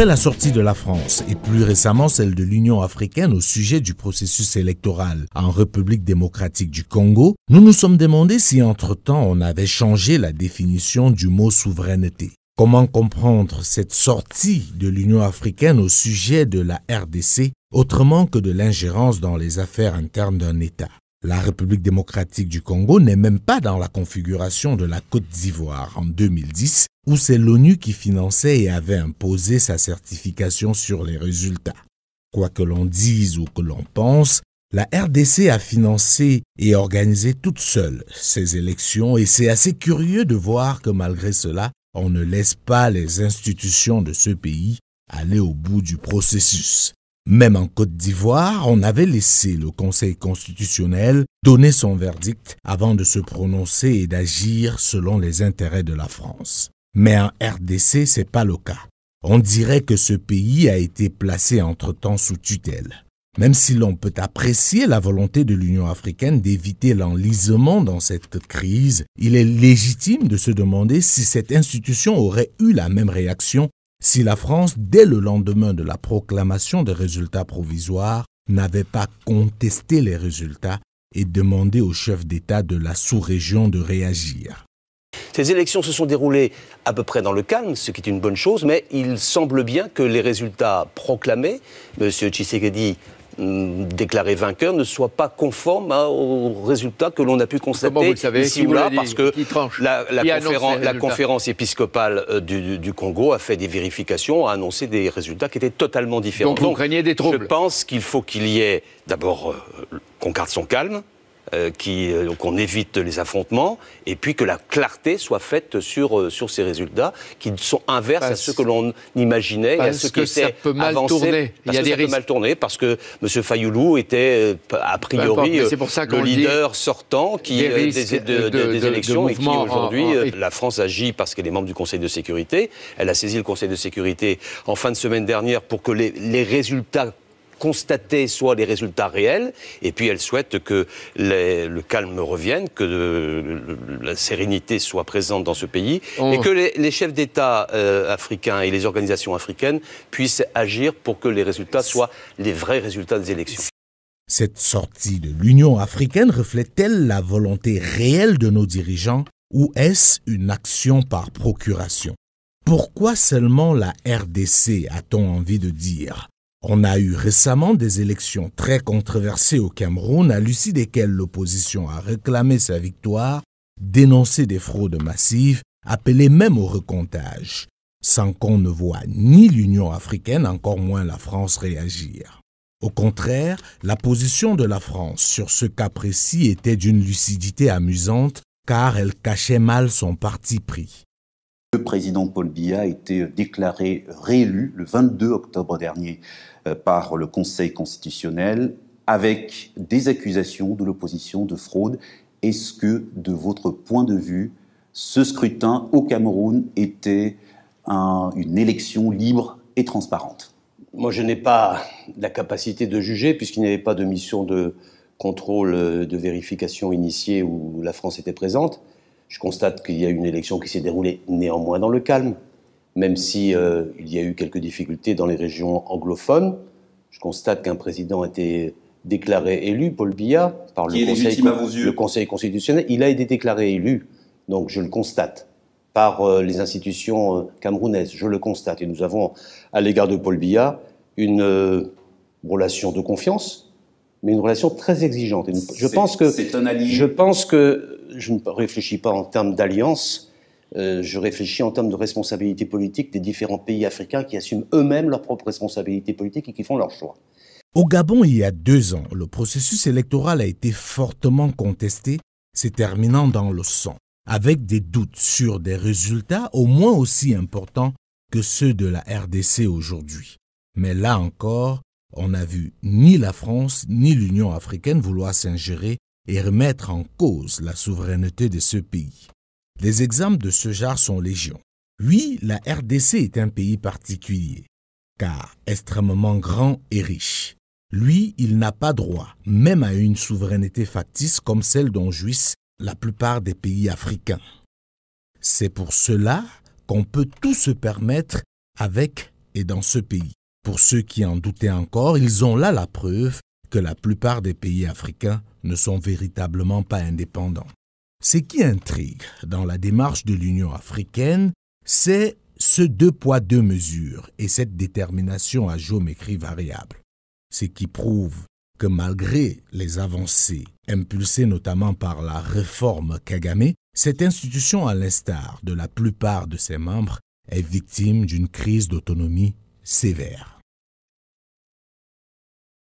Après la sortie de la France et plus récemment celle de l'Union africaine au sujet du processus électoral en République démocratique du Congo, nous nous sommes demandé si entre-temps on avait changé la définition du mot souveraineté. Comment comprendre cette sortie de l'Union africaine au sujet de la RDC autrement que de l'ingérence dans les affaires internes d'un État? La République démocratique du Congo n'est même pas dans la configuration de la Côte d'Ivoire en 2010, où c'est l'ONU qui finançait et avait imposé sa certification sur les résultats. Quoi que l'on dise ou que l'on pense, la RDC a financé et organisé toute seule ces élections et c'est assez curieux de voir que malgré cela, on ne laisse pas les institutions de ce pays aller au bout du processus. Même en Côte d'Ivoire, on avait laissé le Conseil constitutionnel donner son verdict avant de se prononcer et d'agir selon les intérêts de la France. Mais en RDC, c'est pas le cas. On dirait que ce pays a été placé entre-temps sous tutelle. Même si l'on peut apprécier la volonté de l'Union africaine d'éviter l'enlisement dans cette crise, il est légitime de se demander si cette institution aurait eu la même réaction si la France, dès le lendemain de la proclamation des résultats provisoires, n'avait pas contesté les résultats et demandé au chef d'État de la sous-région de réagir. Ces élections se sont déroulées à peu près dans le calme, ce qui est une bonne chose, mais il semble bien que les résultats proclamés, M. Tshisekedi déclaré vainqueur, ne soient pas conformes aux résultats que l'on a pu constater ici ou là, parce que la conférence épiscopale du Congo a fait des vérifications, a annoncé des résultats qui étaient totalement différents. Donc vous craignez des troubles? Je pense qu'il faut qu'il y ait d'abord qu'on garde son calme, qu'on évite les affrontements, et puis que la clarté soit faite sur ces résultats qui sont inverses à ceux que l'on imaginait et à ceux qui étaient avancés. Il y a des risques. Mal tourné parce que M. Fayoulou était a priori le leader sortant des élections et qui aujourd'hui, la France agit parce qu'elle est membre du Conseil de sécurité. Elle a saisi le Conseil de sécurité en fin de semaine dernière pour que les résultats constater soit les résultats réels, et puis elle souhaite que le calme revienne, que la sérénité soit présente dans ce pays, et que les chefs d'État africains et les organisations africaines puissent agir pour que les résultats soient les vrais résultats des élections. Cette sortie de l'Union africaine reflète-t-elle la volonté réelle de nos dirigeants, ou est-ce une action par procuration? Pourquoi seulement la RDC, a-t-on envie de dire? On a eu récemment des élections très controversées au Cameroun, à l'issue desquelles l'opposition a réclamé sa victoire, dénoncé des fraudes massives, appelé même au recomptage, sans qu'on ne voie ni l'Union africaine, encore moins la France réagir. Au contraire, la position de la France sur ce cas précis était d'une lucidité amusante, car elle cachait mal son parti pris. Le président Paul Biya a été déclaré réélu le 22 octobre dernier par le Conseil constitutionnel avec des accusations de l'opposition de fraude. Est-ce que, de votre point de vue, ce scrutin au Cameroun était une élection libre et transparente? Moi, je n'ai pas la capacité de juger puisqu'il n'y avait pas de mission de contrôle, de vérification initiée où la France était présente. Je constate qu'il y a eu une élection qui s'est déroulée néanmoins dans le calme, même si il y a eu quelques difficultés dans les régions anglophones. Je constate qu'un président a été déclaré élu, Paul Biya, par le Conseil constitutionnel. Il a été déclaré élu, donc je le constate, par les institutions camerounaises. Je le constate. Et nous avons, à l'égard de Paul Biya, une relation de confiance, mais une relation très exigeante. Et je pense que je ne réfléchis pas en termes d'alliance, je réfléchis en termes de responsabilité politique des différents pays africains qui assument eux-mêmes leurs propres responsabilités politiques et qui font leurs choix. Au Gabon, il y a 2 ans, le processus électoral a été fortement contesté, se terminant dans le sang, avec des doutes sur des résultats au moins aussi importants que ceux de la RDC aujourd'hui. Mais là encore, on n'a vu ni la France ni l'Union africaine vouloir s'ingérer et remettre en cause la souveraineté de ce pays. Les exemples de ce genre sont légion. Oui, la RDC est un pays particulier, car extrêmement grand et riche. Lui, il n'a pas droit, même à une souveraineté factice comme celle dont jouissent la plupart des pays africains. C'est pour cela qu'on peut tout se permettre avec et dans ce pays. Pour ceux qui en doutaient encore, ils ont là la preuve que la plupart des pays africains ne sont véritablement pas indépendants. Ce qui intrigue dans la démarche de l'Union africaine, c'est ce 2 poids 2 mesures et cette détermination à géométrie variable. Ce qui prouve que malgré les avancées impulsées notamment par la réforme Kagame, cette institution, à l'instar de la plupart de ses membres, est victime d'une crise d'autonomie sévère.